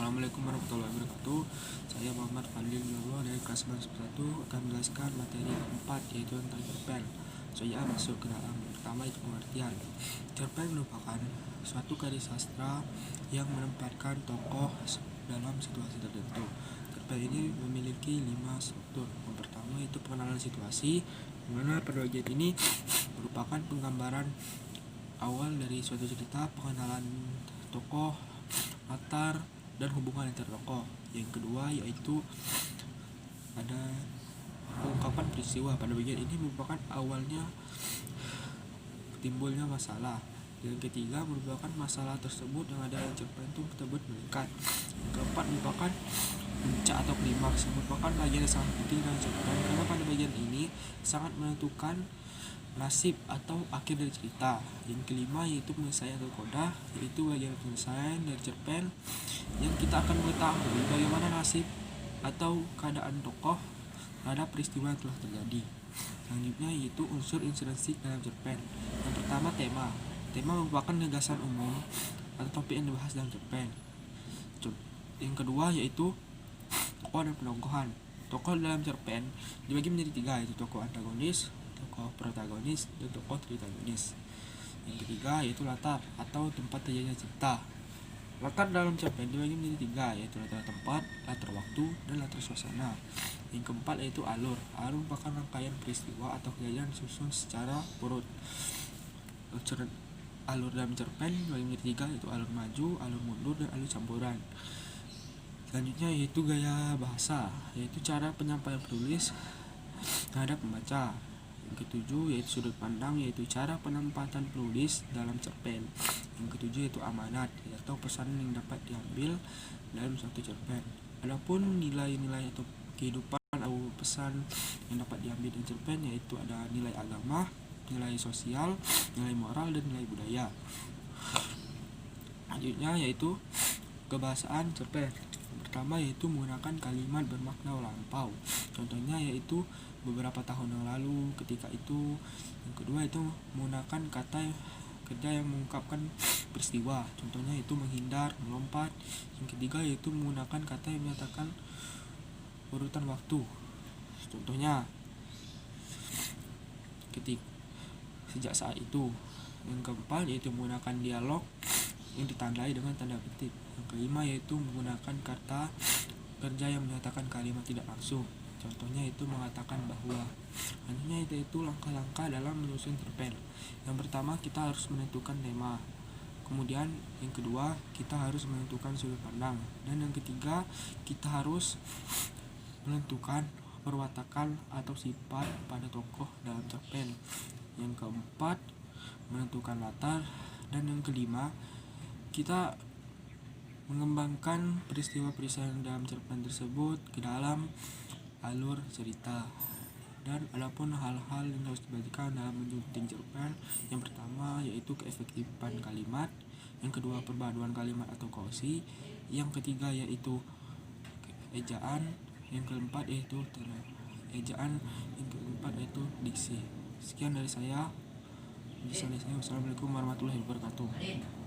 Assalamualaikum warahmatullahi wabarakatuh. Saya Muhammad Fadil Nurul dari kelas 1 akan menjelaskan materi keempat, yaitu tentang cerpen. Saya masuk ke dalam. Pertama itu pengertian. Cerpen merupakan suatu karya sastra yang menempatkan tokoh dalam situasi tertentu. Cerpen ini memiliki 5 struktur. Yang pertama itu pengenalan situasi, di mana pada bagian ini merupakan penggambaran awal dari suatu cerita, pengenalan tokoh, latar, dan hubungan antar tokoh. Yang kedua yaitu ada pengungkapan peristiwa. Pada bagian ini merupakan awalnya timbulnya masalah. Yang ketiga merupakan masalah tersebut yang ada dalam cerpen itu tersebut meningkat. Yang keempat merupakan puncak atau klimaks, merupakan bagian yang sangat penting dalam cerpen karena pada bagian ini sangat menentukan nasib atau akhir dari cerita. Yang kelima yaitu penyelesaian atau kodah, yaitu bagian penyelesaian dari cerpen yang kita akan mengetahui bagaimana nasib atau keadaan tokoh terhadap peristiwa yang telah terjadi. Selanjutnya yaitu unsur intrinsik dalam cerpen. Yang pertama tema. Tema merupakan gagasan umum atau topik yang dibahas dalam cerpen. Yang kedua yaitu tokoh dan penokohan. Tokoh dalam cerpen dibagi menjadi 3, yaitu tokoh antagonis, tokoh protagonis, dan tokoh tritagonis. Yang ketiga yaitu latar atau tempat terjadinya cerita. Latar dalam cerpen dibagi menjadi 3, yaitu latar tempat, latar waktu, dan latar suasana. Yang keempat yaitu alur. Alur merupakan rangkaian peristiwa atau kejadian disusun secara urut. Alur dalam cerpen dibagi menjadi 3, yaitu alur maju, alur mundur, dan alur campuran. Selanjutnya yaitu gaya bahasa, yaitu cara penyampaian penulis terhadap pembaca. Yang ketujuh yaitu sudut pandang, yaitu cara penempatan penulis dalam cerpen. Yang ketujuh yaitu amanat atau pesan yang dapat diambil dalam suatu cerpen. Adapun nilai-nilai atau kehidupan atau pesan yang dapat diambil dari cerpen yaitu ada nilai agama, nilai sosial, nilai moral, dan nilai budaya. Selanjutnya yaitu kebahasaan cerpen. Pertama yaitu menggunakan kalimat bermakna lampau. Contohnya yaitu beberapa tahun yang lalu, ketika itu. Yang kedua itu menggunakan kata kerja yang mengungkapkan peristiwa. Contohnya itu menghindar, melompat. Yang ketiga yaitu menggunakan kata yang menyatakan urutan waktu. Contohnya sejak saat itu. Yang keempat yaitu menggunakan dialog yang ditandai dengan tanda petik. Yang kelima yaitu menggunakan kata kerja yang menyatakan kalimat tidak langsung. Contohnya itu mengatakan bahwa. Selanjutnya itu langkah-langkah dalam menyusun cerpen. Yang pertama kita harus menentukan tema. Kemudian yang kedua kita harus menentukan sudut pandang. Dan yang ketiga kita harus menentukan perwatakan atau sifat pada tokoh dalam cerpen. Yang keempat menentukan latar. Dan yang kelima kita mengembangkan peristiwa-peristiwa yang dalam cerpen tersebut ke dalam alur cerita. Dan adapun hal-hal yang harus diperhatikan dalam menyunting cerpen, yang pertama yaitu keefektifan kalimat, yang kedua perpaduan kalimat atau kosi, yang ketiga yaitu ejaan, yang keempat yaitu ejaan, yang keempat yaitu diksi. Sekian dari saya. Assalamualaikum warahmatullahi wabarakatuh.